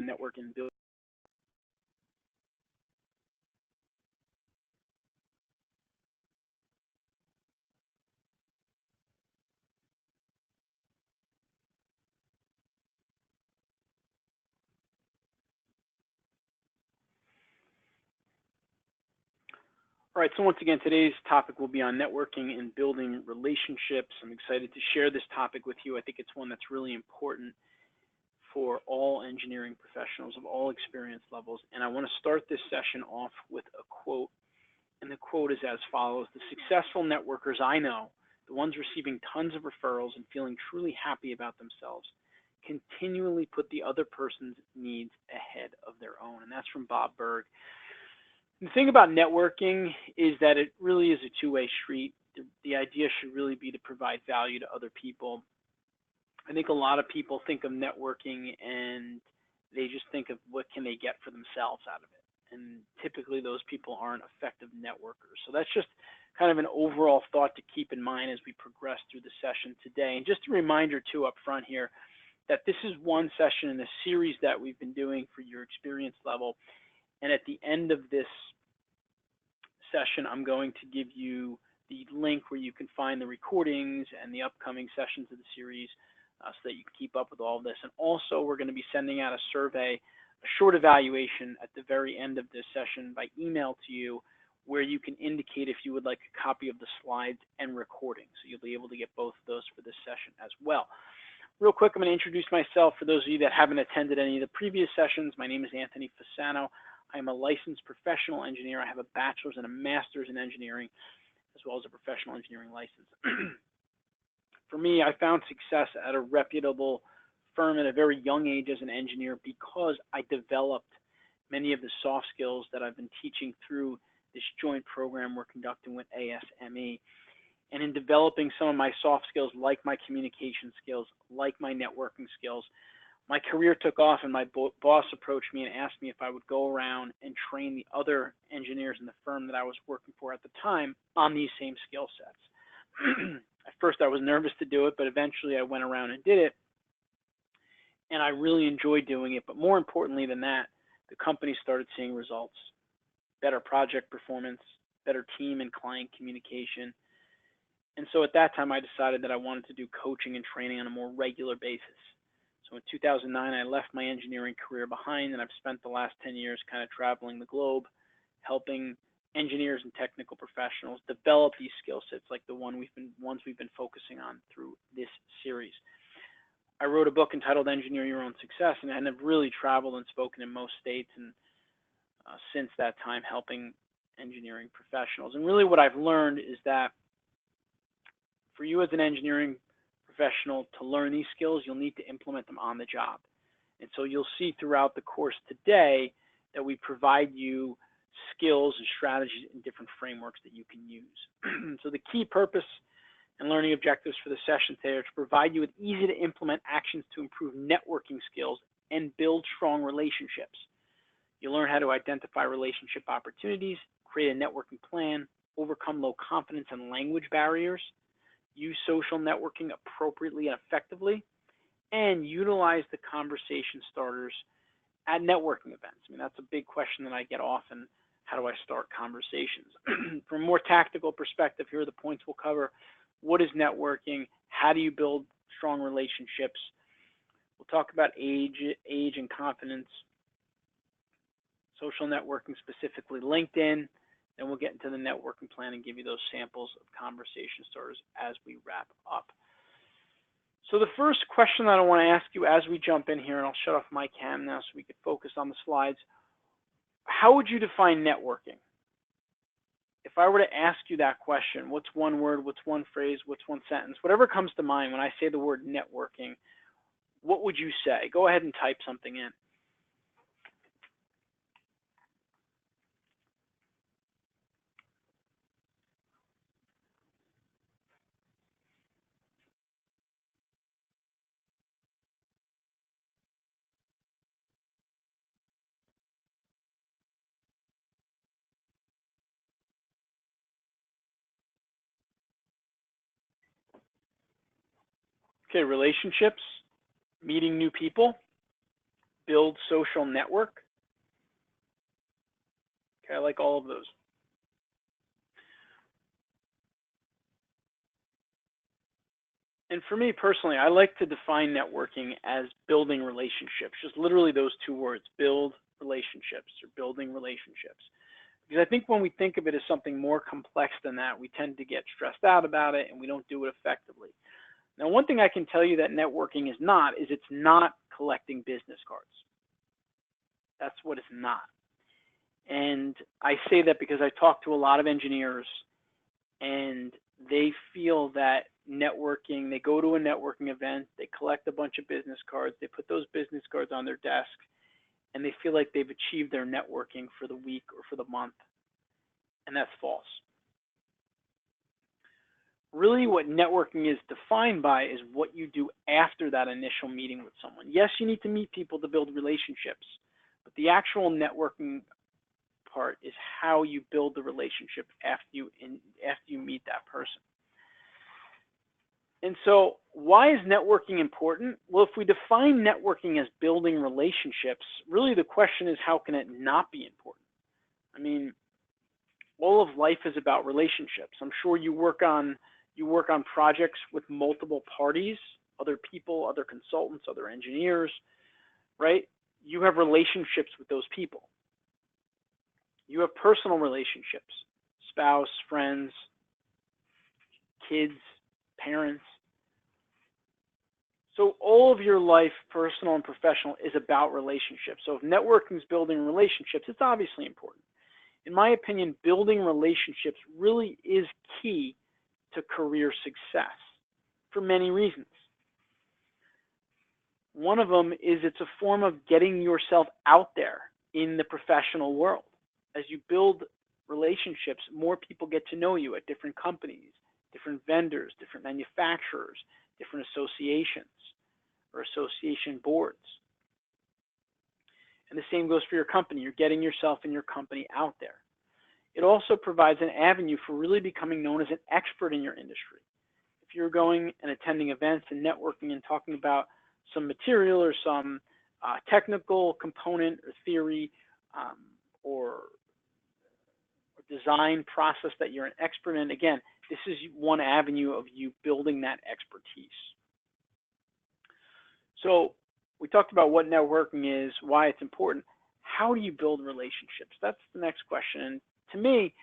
networking and building. All right, so once again, today's topic will be on networking and building relationships. I'm excited to share this topic with you. I think it's one that's really important for all engineering professionals of all experience levels. And I want to start this session off with a quote. And the quote is as follows: "The successful networkers I know, the ones receiving tons of referrals and feeling truly happy about themselves, continually put the other person's needs ahead of their own." And that's from Bob Berg. The thing about networking is that it really is a two-way street. The idea should really be to provide value to other people. I think a lot of people think of networking and they just think of what can they get for themselves out of it. And typically those people aren't effective networkers. So that's just kind of an overall thought to keep in mind as we progress through the session today. And just a reminder too up front here that this is one session in a series that we've been doing for your experience level. And at the end of this session, I'm going to give you the link where you can find the recordings and the upcoming sessions of the series so that you can keep up with all of this. And also, we're going to be sending out a survey, a short evaluation at the very end of this session by email to you, where you can indicate if you would like a copy of the slides and recording. So you'll be able to get both of those for this session as well. Real quick, I'm going to introduce myself for those of you that haven't attended any of the previous sessions. My name is Anthony Fasano. I'm a licensed professional engineer. I have a bachelor's and a master's in engineering, as well as a professional engineering license. For me, I found success at a reputable firm at a very young age as an engineer because I developed many of the soft skills that I've been teaching through this joint program we're conducting with ASME. And in developing some of my soft skills, like my communication skills, like my networking skills, my career took off, and my boss approached me and asked me if I would go around and train the other engineers in the firm that I was working for at the time on these same skill sets. At first, I was nervous to do it, but eventually I went around and did it, and I really enjoyed doing it. But more importantly than that, the company started seeing results: better project performance, better team and client communication. And so at that time, I decided that I wanted to do coaching and training on a more regular basis. So in 2009, I left my engineering career behind, and I've spent the last 10 years kind of traveling the globe, helping engineers and technical professionals develop these skill sets like the ones we've been focusing on through this series. I wrote a book entitled Engineer Your Own Success, and I've really traveled and spoken in most states, and since that time helping engineering professionals. And really what I've learned is that for you as an engineering professional to learn these skills, you'll need to implement them on the job. And so you'll see throughout the course today that we provide you skills and strategies and different frameworks that you can use. So the key purpose and learning objectives for the session today are to provide you with easy to implement actions to improve networking skills and build strong relationships. You'll learn how to identify relationship opportunities, create a networking plan, overcome low confidence and language barriers, use social networking appropriately and effectively, and utilize the conversation starters at networking events. I mean, that's a big question that I get often. How do I start conversations? From a more tactical perspective, here are the points we'll cover. What is networking? How do you build strong relationships? We'll talk about age and confidence, social networking, specifically LinkedIn. Then we'll get into the networking plan and give you those samples of conversation starters as we wrap up. So the first question that I want to ask you as we jump in here, and I'll shut off my cam now so we can focus on the slides. How would you define networking? If I were to ask you that question, what's one word, what's one phrase, what's one sentence, whatever comes to mind when I say the word networking, what would you say? Go ahead and type something in. Okay, relationships, meeting new people, build social network. Okay, I like all of those. And for me personally, I like to define networking as building relationships, just literally those two words, build relationships or building relationships. Because I think when we think of it as something more complex than that, we tend to get stressed out about it and we don't do it effectively. Now, one thing I can tell you that networking is it's not collecting business cards. That's what it's not. And I say that because I talk to a lot of engineers and they feel that networking, they go to a networking event, they collect a bunch of business cards, they put those business cards on their desk, and they feel like they've achieved their networking for the week or for the month. And that's false. Really, what networking is defined by is what you do after that initial meeting with someone. Yes, you need to meet people to build relationships, but the actual networking part is how you build the relationship after you meet that person. And so why is networking important? Well, if we define networking as building relationships, really the question is, how can it not be important? I mean, all of life is about relationships. I'm sure you work on projects with multiple parties, other people, other consultants, other engineers, right? You have relationships with those people. You have personal relationships, spouse, friends, kids, parents. So all of your life, personal and professional, is about relationships. So if networking is building relationships, it's obviously important. In my opinion, building relationships really is key to career success for many reasons. One of them is it's a form of getting yourself out there in the professional world. As you build relationships, more people get to know you at different companies, different vendors, different manufacturers, different associations or association boards. And the same goes for your company. You're getting yourself and your company out there. It also provides an avenue for really becoming known as an expert in your industry. If you're going and attending events and networking and talking about some material or some technical component or theory or design process that you're an expert in, again, this is one avenue of you building that expertise. So we talked about what networking is, why it's important. How do you build relationships? That's the next question. And to me,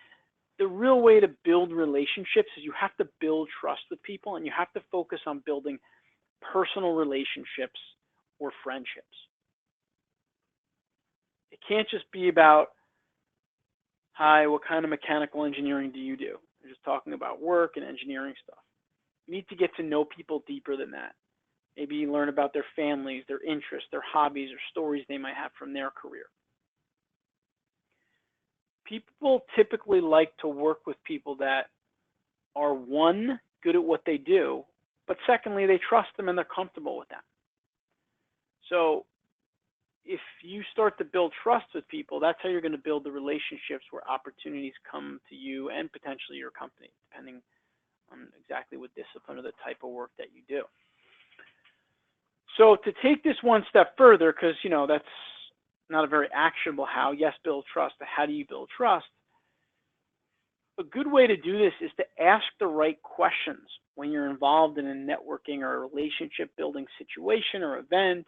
the real way to build relationships is you have to build trust with people, and you have to focus on building personal relationships or friendships. It can't just be about, hi, what kind of mechanical engineering do you do? You're just talking about work and engineering stuff. You need to get to know people deeper than that. Maybe you learn about their families, their interests, their hobbies, or stories they might have from their career. People typically like to work with people that are, one, good at what they do, but secondly, they trust them and they're comfortable with them. So if you start to build trust with people, that's how you're going to build the relationships where opportunities come to you and potentially your company, depending on exactly what discipline or the type of work that you do. So to take this one step further, because that's not a very actionable how. Yes, build trust, but how do you build trust? A good way to do this is to ask the right questions when you're involved in a networking or a relationship building situation or event.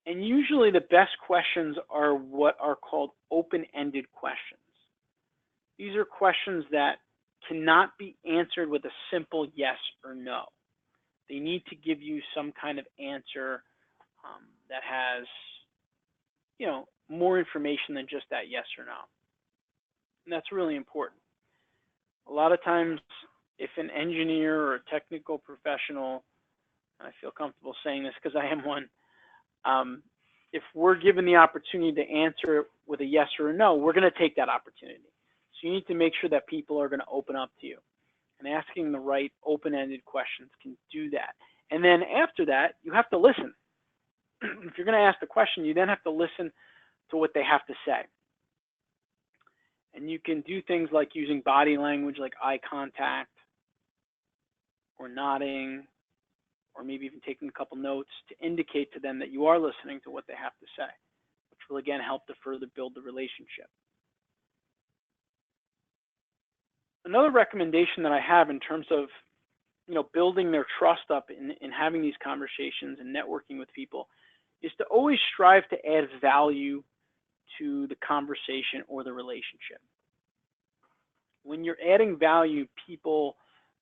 And usually the best questions are what are called open-ended questions. These are questions that cannot be answered with a simple yes or no. They need to give you some kind of answer that has, more information than just that yes or no. And that's really important. A lot of times, if an engineer or a technical professional, and I feel comfortable saying this because I am one, if we're given the opportunity to answer it with a yes or a no, we're going to take that opportunity. So you need to make sure that people are going to open up to you. And asking the right open-ended questions can do that. And then after that, you have to listen. If you're going to ask the question, you then have to listen to what they have to say. And you can do things like using body language, like eye contact, or nodding, or maybe even taking a couple notes to indicate to them that you are listening to what they have to say, which will again help to further build the relationship. Another recommendation that I have in terms of building their trust up in having these conversations and networking with people is to always strive to add value to the conversation or the relationship. When you're adding value, people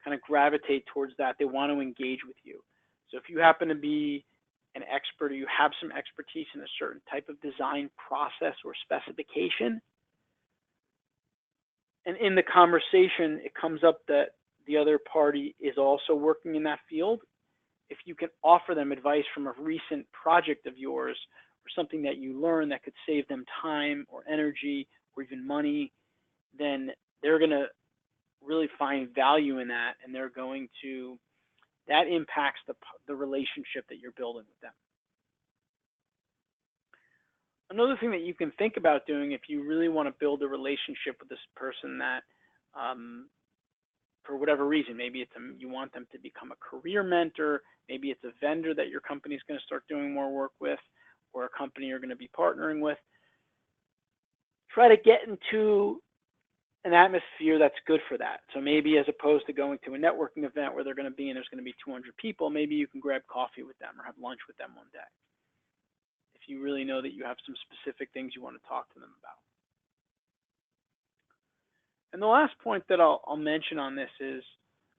kind of gravitate towards that. They want to engage with you. So if you happen to be an expert or you have some expertise in a certain type of design process or specification, and in the conversation it comes up that the other party is also working in that field, if you can offer them advice from a recent project of yours or something that you learned that could save them time or energy or even money, then they're going to really find value in that, and that impacts the relationship that you're building with them. Another thing that you can think about doing if you really want to build a relationship with this person that for whatever reason, maybe you want them to become a career mentor, maybe it's a vendor that your company is going to start doing more work with, or a company you're going to be partnering with. Try to get into an atmosphere that's good for that. So maybe as opposed to going to a networking event where they're going to be and there's going to be 200 people, maybe you can grab coffee with them or have lunch with them one day, if you really know that you have some specific things you want to talk to them about. And the last point that I'll mention on this is,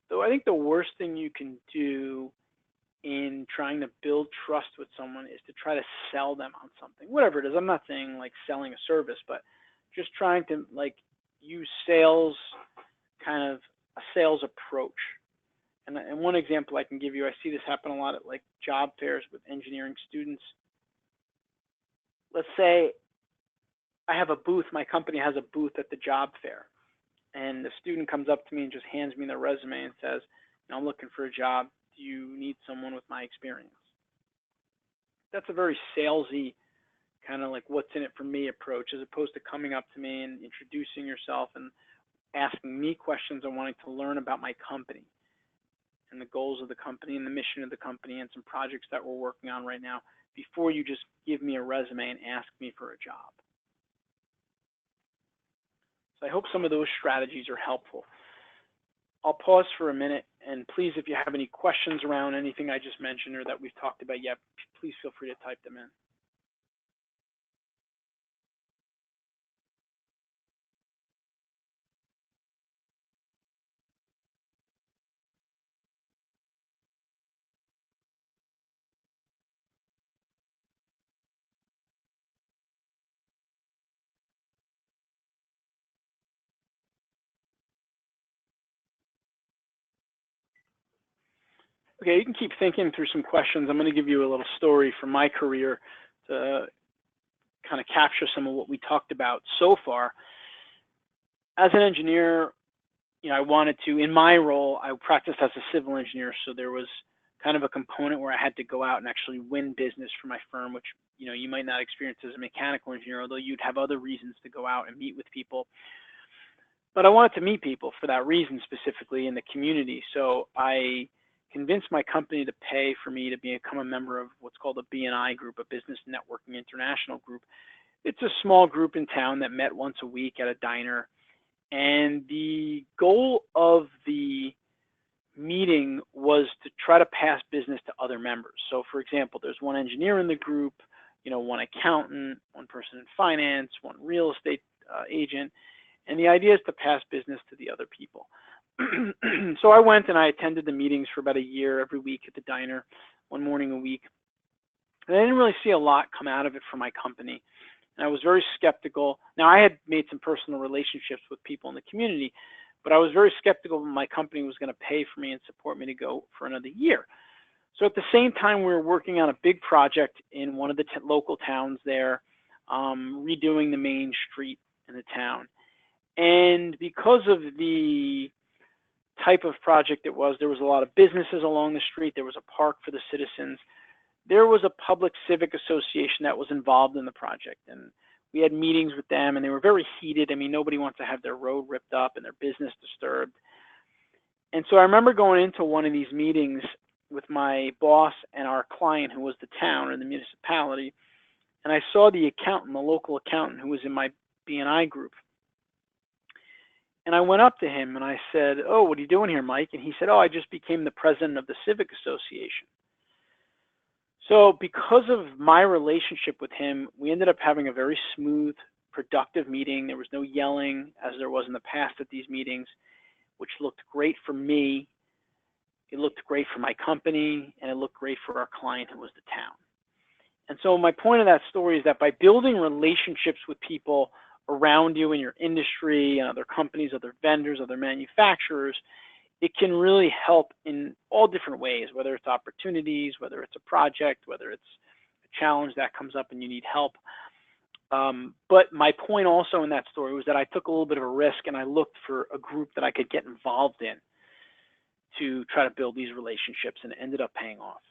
though I think the worst thing you can do in trying to build trust with someone is to try to sell them on something, whatever it is. I'm not saying like selling a service, but just trying to use sales, kind of a sales approach. And one example I can give you, I see this happen a lot at job fairs with engineering students. Let's say I have a booth, my company has a booth at the job fair, and the student comes up to me and just hands me their resume and says, I'm looking for a job. Do you need someone with my experience? That's a very salesy kind of what's in it for me approach, as opposed to coming up to me and introducing yourself and asking me questions and wanting to learn about my company and the goals of the company and the mission of the company and some projects that we're working on right now before you just give me a resume and ask me for a job. So I hope some of those strategies are helpful. I'll pause for a minute, and please, if you have any questions around anything I just mentioned or that we've talked about yet, please feel free to type them in. Okay, you can keep thinking through some questions. I'm going to give you a little story from my career to kind of capture some of what we talked about so far. As an engineer, I wanted to, in my role, I practiced as a civil engineer, so there was kind of a component where I had to go out and actually win business for my firm, which, you might not experience as a mechanical engineer, although you'd have other reasons to go out and meet with people. But I wanted to meet people for that reason, specifically in the community. So I convinced my company to pay for me to become a member of what's called a BNI group, a Business Networking International group. It's a small group in town that met once a week at a diner. And the goal of the meeting was to try to pass business to other members. So for example, there's one engineer in the group, one accountant, one person in finance, one real estate agent. And the idea is to pass business to the other people. So I went and I attended the meetings for about a year, every week at the diner, one morning a week. And I didn't really see a lot come out of it for my company. And I was very skeptical. Now, I had made some personal relationships with people in the community, but I was very skeptical that my company was going to pay for me and support me to go for another year. So at the same time, we were working on a big project in one of the local towns there, redoing the main street in the town. And because of the type of project it was, there was a lot of businesses along the street. There was a park for the citizens. There was a public civic association that was involved in the project. And we had meetings with them, and they were very heated. I mean, nobody wants to have their road ripped up and their business disturbed. And so I remember going into one of these meetings with my boss and our client, who was the town or the municipality, and I saw the accountant, the local accountant who was in my BNI group. And I went up to him and I said, "Oh, what are you doing here, Mike?" And he said, "Oh, I just became the president of the Civic Association." So because of my relationship with him, we ended up having a very smooth, productive meeting. There was no yelling as there was in the past at these meetings, which looked great for me. It looked great for my company, and it looked great for our client, who was the town. And so my point of that story is that by building relationships with people around you in your industry and other companies, other vendors, other manufacturers, it can really help in all different ways, whether it's opportunities, whether it's a project, whether it's a challenge that comes up and you need help. But my point also in that story was that I took a little bit of a risk and I looked for a group that I could get involved in to try to build these relationships, and it ended up paying off.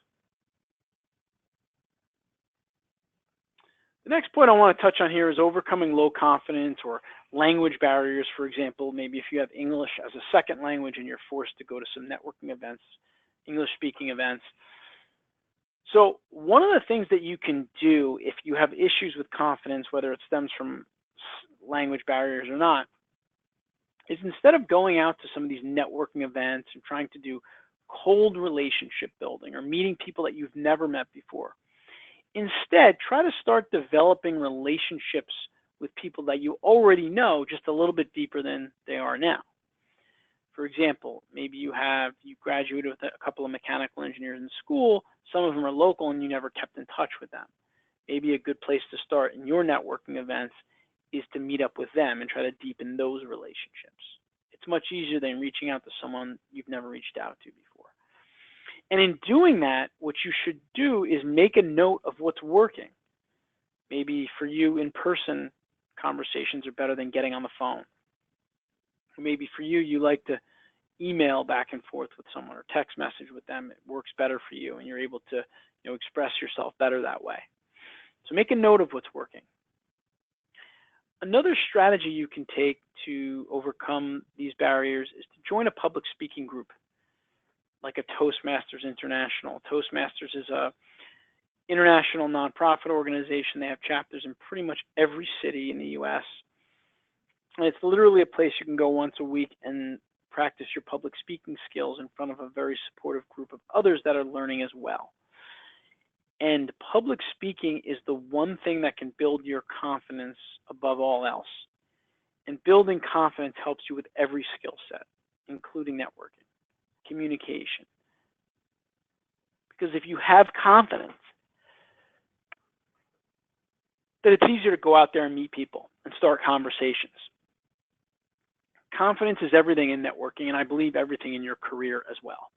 The next point I want to touch on here is overcoming low confidence or language barriers. For example, maybe if you have English as a second language and you're forced to go to some networking events, English speaking events. So one of the things that you can do if you have issues with confidence, whether it stems from language barriers or not, is instead of going out to some of these networking events and trying to do cold relationship building or meeting people that you've never met before, instead, try to start developing relationships with people that you already know just a little bit deeper than they are now. For example, maybe you graduated with a couple of mechanical engineers in school, some of them are local and you never kept in touch with them. Maybe a good place to start in your networking events is to meet up with them and try to deepen those relationships. It's much easier than reaching out to someone you've never reached out to before. And in doing that, what you should do is make a note of what's working. Maybe for you, in-person conversations are better than getting on the phone. Or maybe for you, you like to email back and forth with someone or text message with them. It works better for you and you're able to express yourself better that way. So make a note of what's working. Another strategy you can take to overcome these barriers is to join a public speaking group, like a Toastmasters International. Toastmasters is a international nonprofit organization. They have chapters in pretty much every city in the US. And it's literally a place you can go once a week and practice your public speaking skills in front of a very supportive group of others that are learning as well. And public speaking is the one thing that can build your confidence above all else. And building confidence helps you with every skill set, including networking, communication. Because if you have confidence, then it's easier to go out there and meet people and start conversations. Confidence is everything in networking, and I believe everything in your career as well.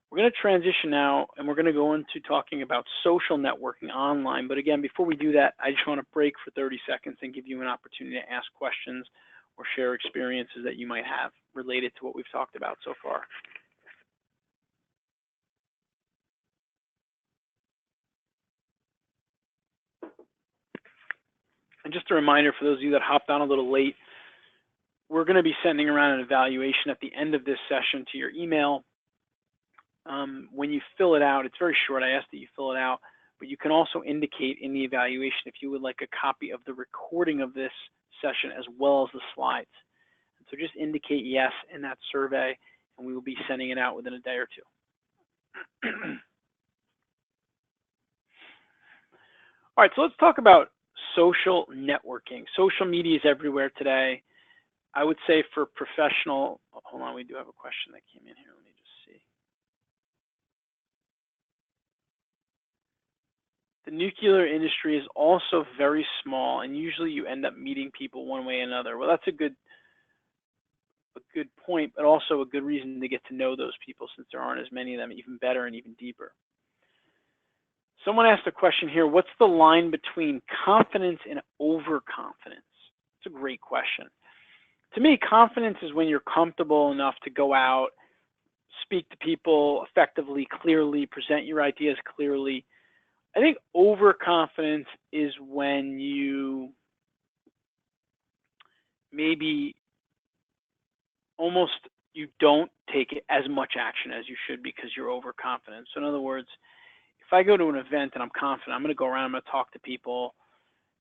We're going to transition now, and we're going to go into talking about social networking online. But again, before we do that, I just want to break for 30 seconds and give you an opportunity to ask questions or share experiences that you might have related to what we've talked about so far. And just a reminder for those of you that hopped on a little late, we're going to be sending around an evaluation at the end of this session to your email. When you fill it out, it's very short. I ask that you fill it out, but you can also indicate in the evaluation if you would like a copy of the recording of this session as well as the slides. So just indicate yes in that survey, and we will be sending it out within a day or two. All right, so let's talk about social networking. Social media is everywhere today. I would say for professional, hold on, we do have a question that came in here. Let me just see. The nuclear industry is also very small, and usually you end up meeting people one way or another. Well, that's a good point, but also a good reason to get to know those people since there aren't as many of them, even better and even deeper. Someone asked a question here, what's the line between confidence and overconfidence? It's a great question. To me, confidence is when you're comfortable enough to go out, speak to people effectively, clearly, present your ideas clearly. I think overconfidence is when you maybe almost you don't take as much action as you should because you're overconfident. So in other words, if I go to an event and I'm confident, I'm going to go around, I'm going to talk to people.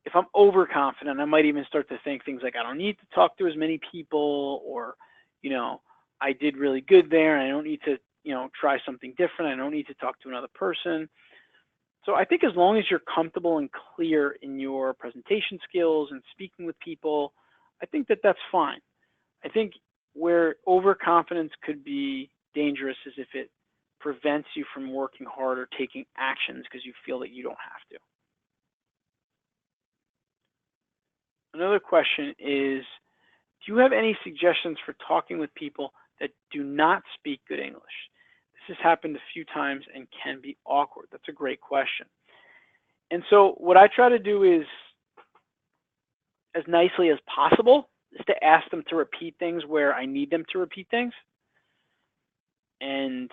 If I'm overconfident, I might even start to think things like, I don't need to talk to as many people, or, you know, I did really good there, and I don't need to, you know, try something different. I don't need to talk to another person. So I think as long as you're comfortable and clear in your presentation skills and speaking with people, I think that that's fine. I think where overconfidence could be dangerous is if it prevents you from working hard or taking actions because you feel that you don't have to. Another question is, do you have any suggestions for talking with people that do not speak good English? This has happened a few times and can be awkward. That's a great question. And so what I try to do is, as nicely as possible, is to ask them to repeat things where I need them to repeat things. And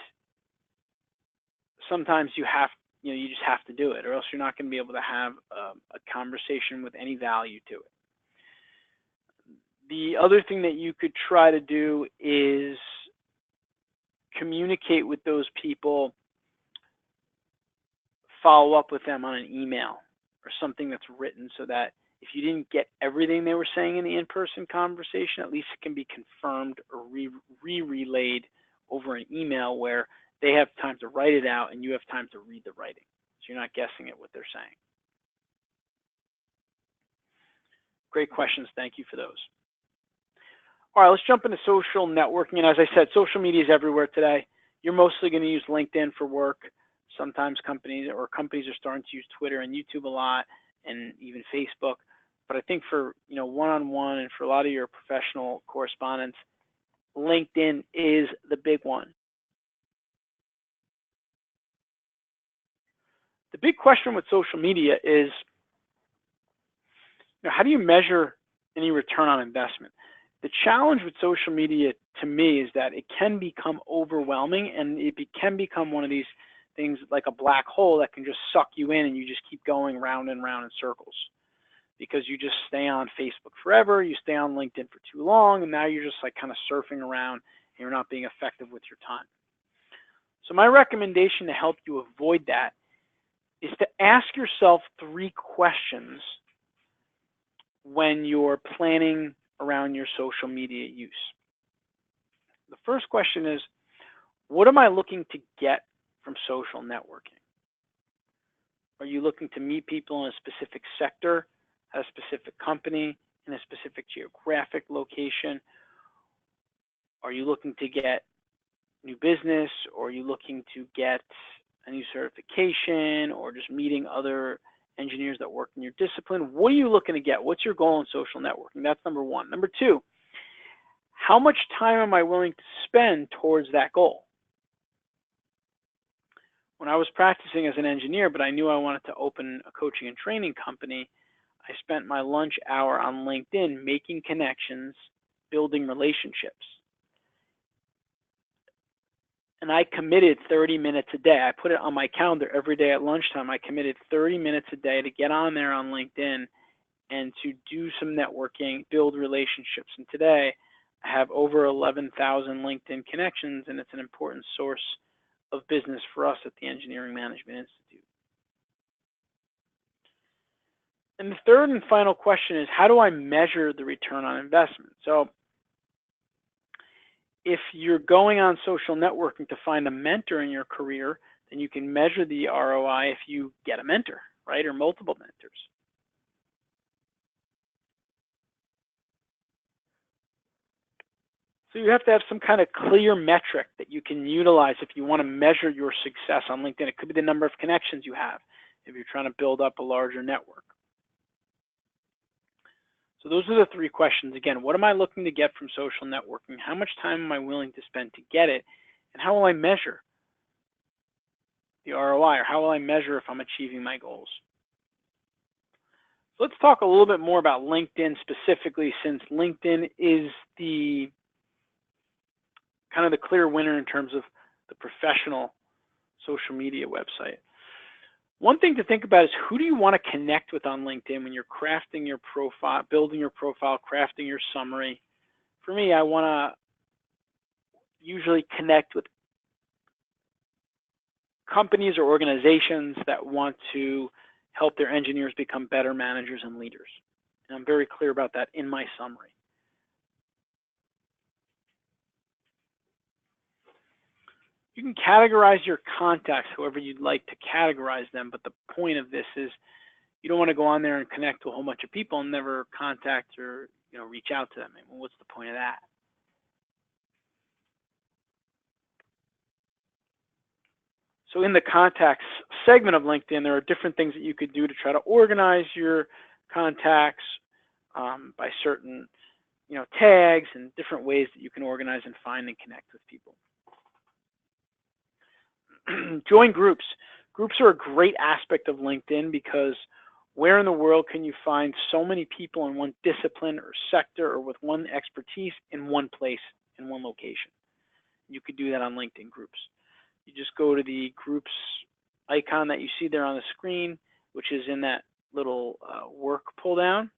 sometimes you just have to do it, or else you're not going to be able to have a conversation with any value to it. The other thing that you could try to do is communicate with those people, follow up with them on an email or something that's written, so that if you didn't get everything they were saying in the in-person conversation, at least it can be confirmed or relayed over an email where they have time to write it out and you have time to read the writing. So you're not guessing at what they're saying. Great questions. Thank you for those. All right, let's jump into social networking. And as I said, social media is everywhere today. You're mostly going to use LinkedIn for work. Sometimes companies are starting to use Twitter and YouTube a lot, and even Facebook. But I think for one-on-one and for a lot of your professional correspondence, LinkedIn is the big one. The big question with social media is, how do you measure any return on investment? The challenge with social media to me is that it can become overwhelming, and it can become one of these things like a black hole that can just suck you in, and you just keep going round and round in circles because you just stay on Facebook forever, you stay on LinkedIn for too long, and now you're just like kind of surfing around and you're not being effective with your time. So my recommendation to help you avoid that is to ask yourself 3 questions when you're planning around your social media use. The first question is, what am I looking to get from social networking? Are you looking to meet people in a specific sector, at a specific company, in a specific geographic location? Are you looking to get new business, or are you looking to get a new certification, or just meeting other engineers that work in your discipline? What are you looking to get? What's your goal in social networking? That's number 1. Number 2, how much time am I willing to spend towards that goal? When I was practicing as an engineer, but I knew I wanted to open a coaching and training company, I spent my lunch hour on LinkedIn making connections, building relationships. And I committed 30 minutes a day. I put it on my calendar every day at lunchtime. I committed 30 minutes a day to get on there on LinkedIn and to do some networking, build relationships. And today, I have over 11,000 LinkedIn connections, and it's an important source of business for us at the Engineering Management Institute. And the third and final question is, how do I measure the return on investment? So if you're going on social networking to find a mentor in your career, then you can measure the ROI if you get a mentor, right, or multiple mentors. So you have to have some kind of clear metric that you can utilize if you want to measure your success on LinkedIn. It could be the number of connections you have if you're trying to build up a larger network. So those are the 3 questions. Again, what am I looking to get from social networking? How much time am I willing to spend to get it? And how will I measure the ROI, or how will I measure if I'm achieving my goals? So let's talk a little bit more about LinkedIn specifically, since LinkedIn is the kind of the clear winner in terms of the professional social media website. One thing to think about is, who do you want to connect with on LinkedIn when you're crafting your profile, building your profile, crafting your summary? For me, I want usually connect with companies or organizations that want to help their engineers become better managers and leaders. And I'm very clear about that in my summary. You can categorize your contacts however you'd like to categorize them, but the point of this is you don't want to go on there and connect to a whole bunch of people and never contact or reach out to them. I mean, what's the point of that? So in the contacts segment of LinkedIn, there are different things that you could do to try to organize your contacts by certain tags and different ways that you can organize and find and connect with people. Join groups. Groups are a great aspect of LinkedIn because where in the world can you find so many people in one discipline or sector or with one expertise in one place, in one location? You could do that on LinkedIn groups. You just go to the groups icon that you see there on the screen, which is in that little work pull down,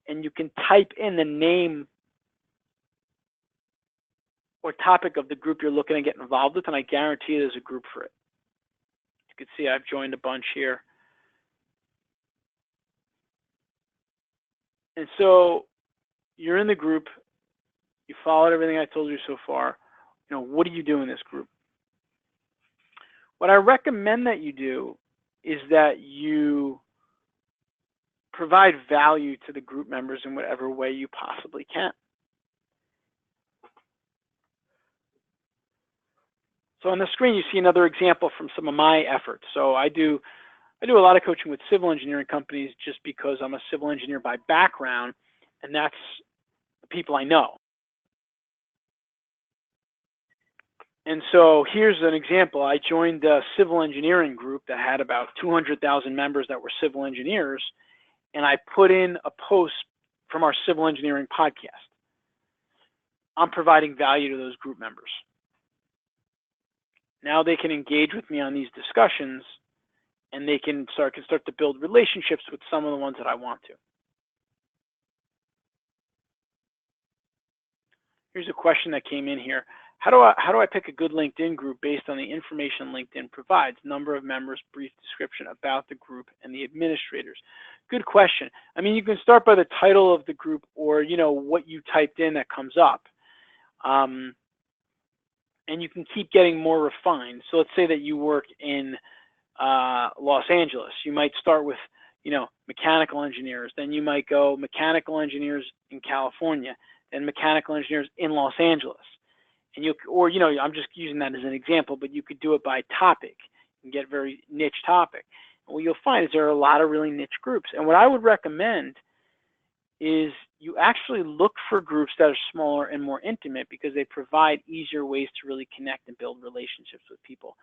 and you can type in the name or topic of the group you're looking to get involved with, and I guarantee there's a group for it. You can see I've joined a bunch here. And so you're in the group, you followed everything I told you so far. What do you do in this group? What I recommend that you do is that you provide value to the group members in whatever way you possibly can. So on the screen, you see another example from some of my efforts. So I do a lot of coaching with civil engineering companies just because I'm a civil engineer by background, and that's the people I know. And so here's an example. I joined a civil engineering group that had about 200,000 members that were civil engineers, and I put in a post from our civil engineering podcast. I'm providing value to those group members. Now they can engage with me on these discussions, and they can start to build relationships with some of the ones that I want to. Here's a question that came in here. How do I pick a good LinkedIn group based on the information LinkedIn provides? Number of members, brief description about the group, and the administrators. Good question. I mean, you can start by the title of the group or what you typed in that comes up. And you can keep getting more refined. So let's say that you work in Los Angeles. You might start with mechanical engineers. Then you might go mechanical engineers in California, then mechanical engineers in Los Angeles. And I'm just using that as an example, but you could do it by topic and get very niche topic. And what you'll find is there are a lot of really niche groups. And what I would recommend is you actually look for groups that are smaller and more intimate because they provide easier ways to really connect and build relationships with people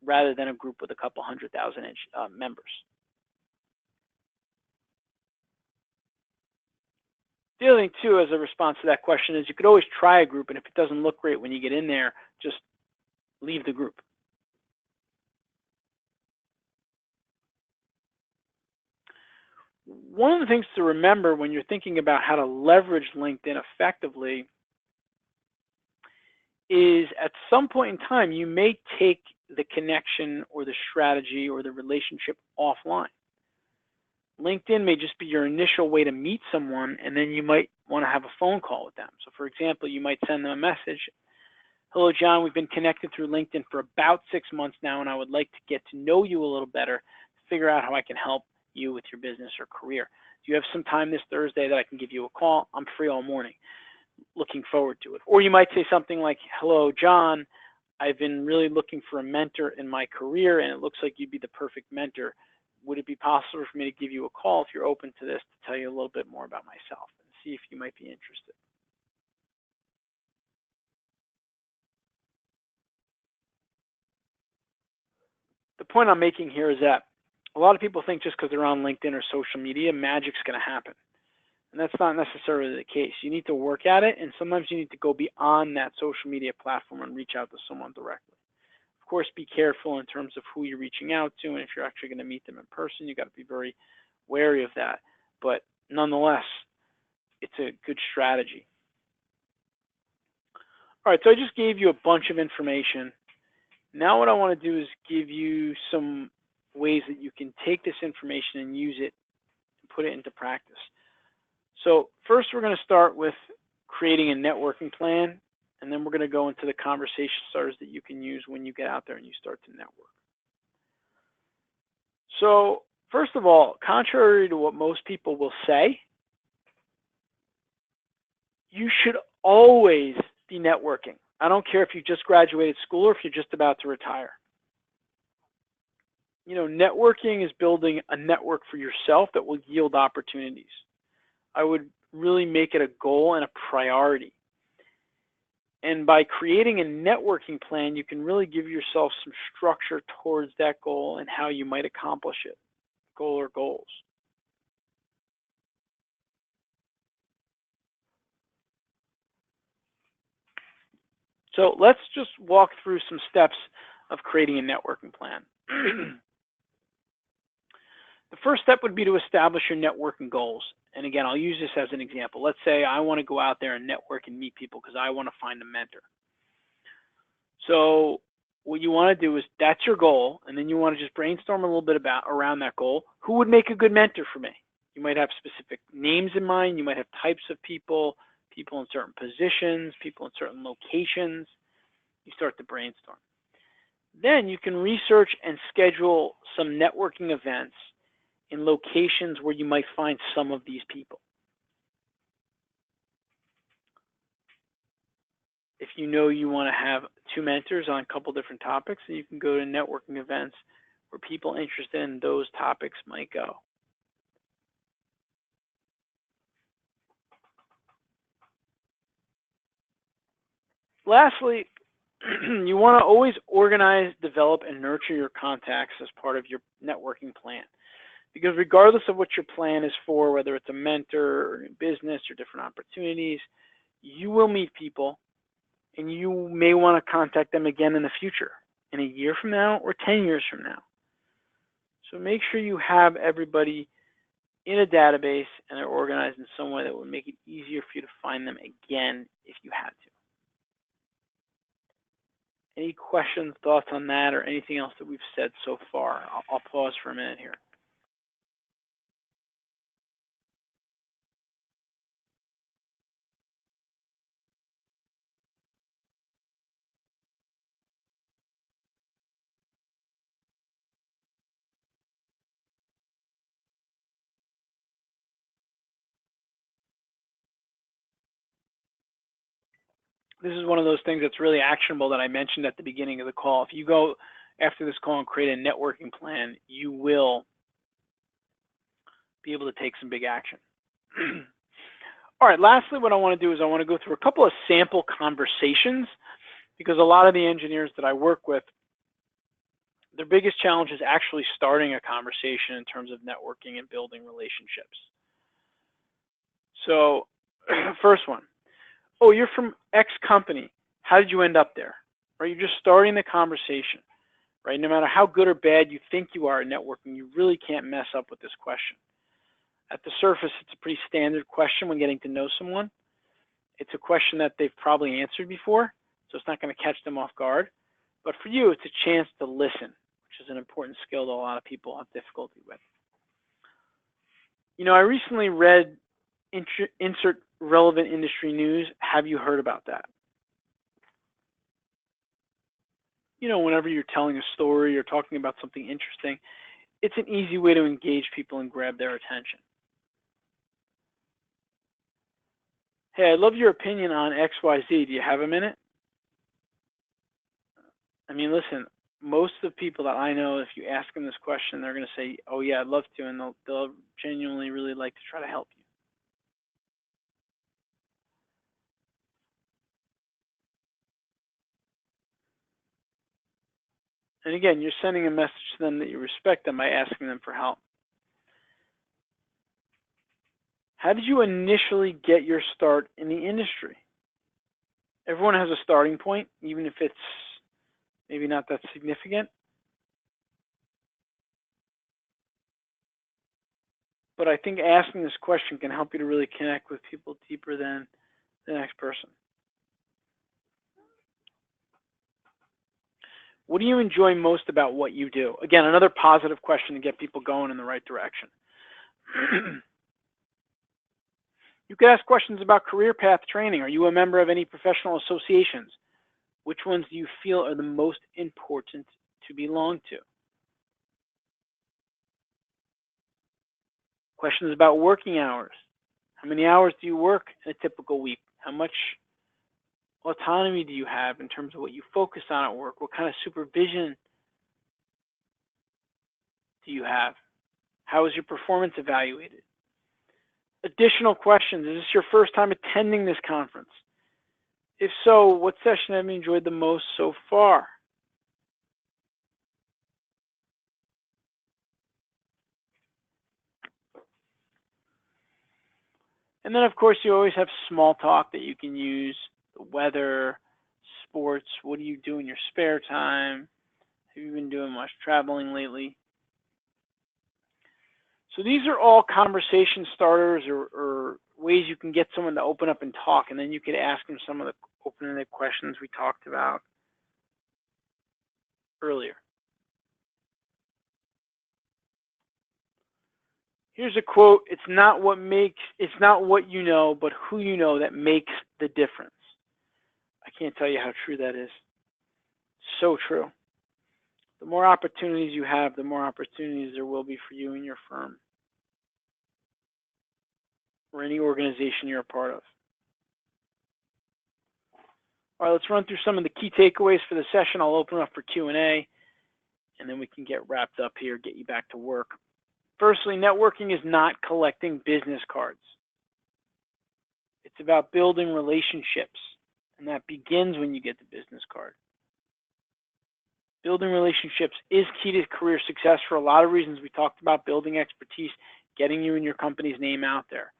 rather than a group with a couple 100,000 members. The other thing, too, as a response to that question is you could always try a group, and if it doesn't look great when you get in there, just leave the group. One of the things to remember when you're thinking about how to leverage LinkedIn effectively is at some point in time, you may take the connection or the strategy or the relationship offline. LinkedIn may just be your initial way to meet someone, and then you might want to have a phone call with them. So for example, you might send them a message. Hello, John, we've been connected through LinkedIn for about 6 months now, and I would like to get to know you a little better, figure out how I can help you with your business or career. Do you have some time this Thursday that I can give you a call? I'm free all morning. Looking forward to it. Or you might say something like, hello, John, I've been really looking for a mentor in my career, and it looks like you'd be the perfect mentor. Would it be possible for me to give you a call if you're open to this to tell you a little bit more about myself and see if you might be interested? The point I'm making here is that a lot of people think just because they're on LinkedIn or social media, magic's going to happen. And that's not necessarily the case. You need to work at it, and sometimes you need to go beyond that social media platform and reach out to someone directly. Of course, be careful in terms of who you're reaching out to, and if you're actually going to meet them in person, you got to be very wary of that. But nonetheless, it's a good strategy. All right, so I just gave you a bunch of information. Now what I want to do is give you some ways that you can take this information and use it and put it into practice. So first we're going to start with creating a networking plan, and then we're going to go into the conversation starters that you can use when you get out there and you start to network. So first of all, contrary to what most people will say, you should always be networking. I don't care if you just graduated school or if you're just about to retire. You know, networking is building a network for yourself that will yield opportunities. I would really make it a goal and a priority. And by creating a networking plan, you can really give yourself some structure towards that goal and how you might accomplish it, goal or goals. So let's just walk through some steps of creating a networking plan. The first step would be to establish your networking goals. And again, I'll use this as an example. Let's say I want to go out there and network and meet people because I want to find a mentor. So what you want to do is that's your goal, and then you want to just brainstorm a little bit around that goal. Who would make a good mentor for me? You might have specific names in mind. You might have types of people, people in certain positions, people in certain locations. You start to brainstorm. Then you can research and schedule some networking events in locations where you might find some of these people. If you know you want to have 2 mentors on a couple different topics, then you can go to networking events where people interested in those topics might go. Lastly, you want to always organize, develop, and nurture your contacts as part of your networking plan. Because regardless of what your plan is for, whether it's a mentor or a business or different opportunities, you will meet people and you may want to contact them again in the future, in a year from now or 10 years from now. So make sure you have everybody in a database and they're organized in some way that would make it easier for you to find them again if you had to. Any questions, thoughts on that, or anything else that we've said so far? I'll pause for a minute here. This is one of those things that's really actionable that I mentioned at the beginning of the call. If you go after this call and create a networking plan, you will be able to take some big action. All right, lastly, what I want to do is I want to go through a couple of sample conversations because a lot of the engineers that I work with, their biggest challenge is actually starting a conversation in terms of networking and building relationships. So, first one. Oh, you're from X company. How did you end up there? Right? You're just starting the conversation, right? No matter how good or bad you think you are at networking, you really can't mess up with this question. At the surface, it's a pretty standard question when getting to know someone. It's a question that they've probably answered before, so it's not going to catch them off guard. But for you, it's a chance to listen, which is an important skill that a lot of people have difficulty with. You know, I recently read insert relevant industry news. Have you heard about that? You know, whenever you're telling a story or talking about something interesting, it's an easy way to engage people and grab their attention. Hey, I love your opinion on XYZ. Do you have a minute? I mean, listen, most of the people that I know, if you ask them this question, they're going to say, oh, yeah, I'd love to, and they'll genuinely really like to try to help you. And again, you're sending a message to them that you respect them by asking them for help. How did you initially get your start in the industry? Everyone has a starting point, even if it's maybe not that significant. But I think asking this question can help you to really connect with people deeper than the next person. What do you enjoy most about what you do? Again, another positive question to get people going in the right direction. You could ask questions about career path training. Are you a member of any professional associations? Which ones do you feel are the most important to belong to? Questions about working hours. How many hours do you work in a typical week? How much autonomy do you have in terms of what you focus on at work? What kind of supervision do you have? How is your performance evaluated? Additional questions. Is this your first time attending this conference? If so, what session have you enjoyed the most so far? And then, of course, you always have small talk that you can use. The weather, sports, what do you do in your spare time? Have you been doing much traveling lately? So these are all conversation starters or ways you can get someone to open up and talk, and then you could ask them some of the open-ended questions we talked about earlier. Here's a quote. It's not what you know, but who you know that makes the difference. I can't tell you how true that is. So true. The more opportunities you have, the more opportunities there will be for you and your firm or any organization you're a part of. All right, let's run through some of the key takeaways for the session. I'll open up for Q&A, and then we can get wrapped up here, get you back to work. Firstly, networking is not collecting business cards. It's about building relationships, and that begins when you get the business card. Building relationships is key to career success for a lot of reasons. We talked about building expertise, getting you and your company's name out there.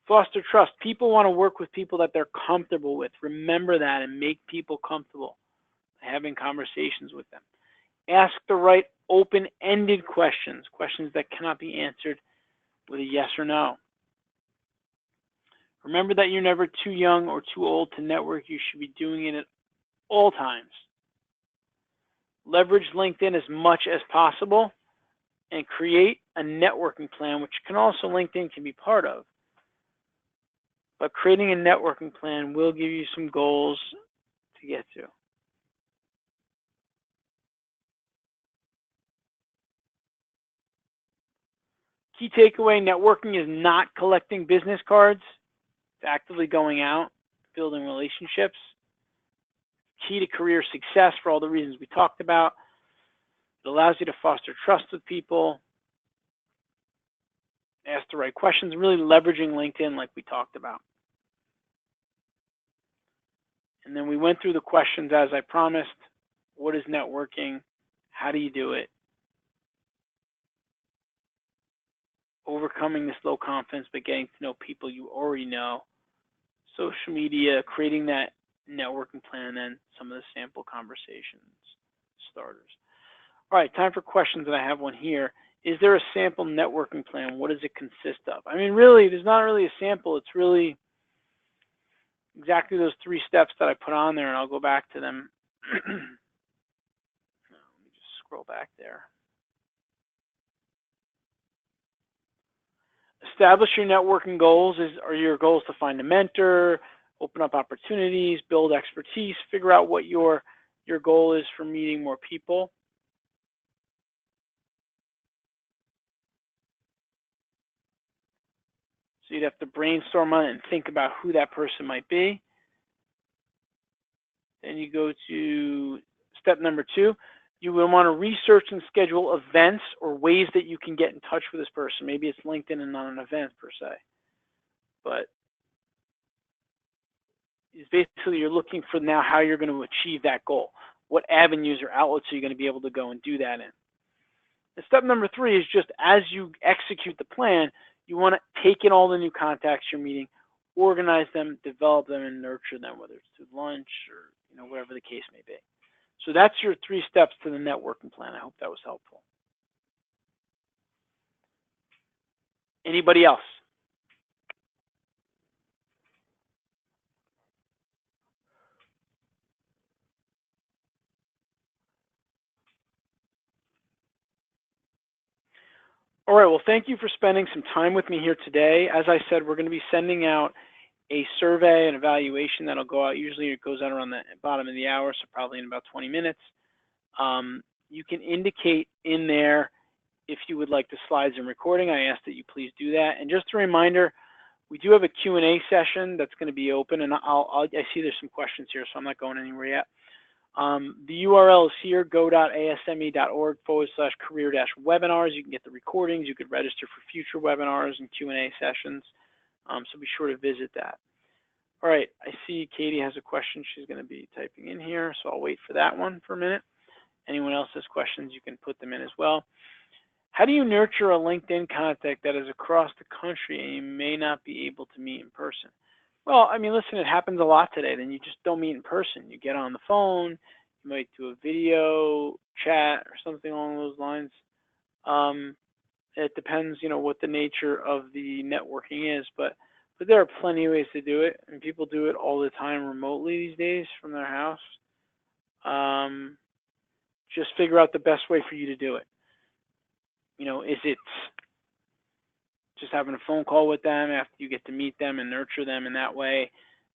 Foster trust. People want to work with people that they're comfortable with. Remember that and make people comfortable by having conversations with them. Ask the right open-ended questions, questions that cannot be answered with a yes or no. Remember that you're never too young or too old to network. You should be doing it at all times. Leverage LinkedIn as much as possible and create a networking plan, which LinkedIn can be part of. But creating a networking plan will give you some goals to get to. Key takeaway, networking is not collecting business cards. It's actively going out, building relationships. Key to career success for all the reasons we talked about. It allows you to foster trust with people, ask the right questions, really leveraging LinkedIn like we talked about. And then we went through the questions as I promised. What is networking? How do you do it? Overcoming this low confidence, but getting to know people you already know. Social media, creating that networking plan, and some of the sample conversations starters. All right, time for questions, and I have one here. Is there a sample networking plan? What does it consist of? I mean, really, there's not really a sample. It's really exactly those 3 steps that I put on there, and I'll go back to them. Let me just scroll back there. Establish your networking goals. Are your goals to find a mentor, open up opportunities, build expertise, figure out what your goal is for meeting more people? So you'd have to brainstorm on it and think about who that person might be. Then you go to step number 2. You will want to research and schedule events or ways that you can get in touch with this person. Maybe it's LinkedIn and not an event per se. But it's basically you're looking for now how you're going to achieve that goal. What avenues or outlets are you going to be able to go and do that in? And step number 3 is just as you execute the plan, you want to take in all the new contacts you're meeting, organize them, develop them, and nurture them, whether it's through lunch or whatever the case may be. So that's your 3 steps to the networking plan. I hope that was helpful. Anybody else? All right, well, thank you for spending some time with me here today. As I said, we're going to be sending out a survey and evaluation that'll go out. Usually it goes out around the bottom of the hour, so probably in about 20 minutes. You can indicate in there if you would like the slides and recording. I ask that you please do that. And just a reminder, we do have a Q&A session that's going to be open, and I see there's some questions here, so I'm not going anywhere yet. The URL is here, go.asme.org/career-webinars. You can get the recordings. You could register for future webinars and Q&A sessions, so be sure to visit that. All right, I see Katie has a question she's going to be typing in here, so I'll wait for that one for a minute. Anyone else has questions, you can put them in as well. How do you nurture a LinkedIn contact that is across the country and you may not be able to meet in person? Well, I mean, listen, it happens a lot today. Then you just don't meet in person. You get on the phone, you might do a video chat or something along those lines. It depends, what the nature of the networking is, but there are plenty of ways to do it, and people do it all the time remotely these days from their house. Just figure out the best way for you to do it. Is it just having a phone call with them after you get to meet them and nurture them in that way?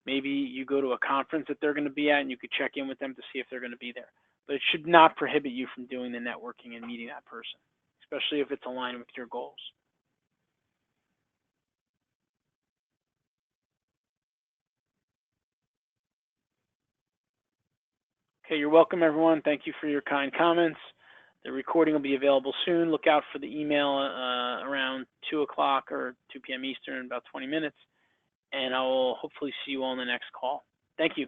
Maybe you go to a conference that they're going to be at and you could check in with them to see if they're going to be there. But it should not prohibit you from doing the networking and meeting that person, especially if it's aligned with your goals. Okay, you're welcome, everyone. Thank you for your kind comments. The recording will be available soon. Look out for the email around 2 o'clock or 2 p.m. Eastern in about 20 minutes. And I will hopefully see you all in the next call. Thank you.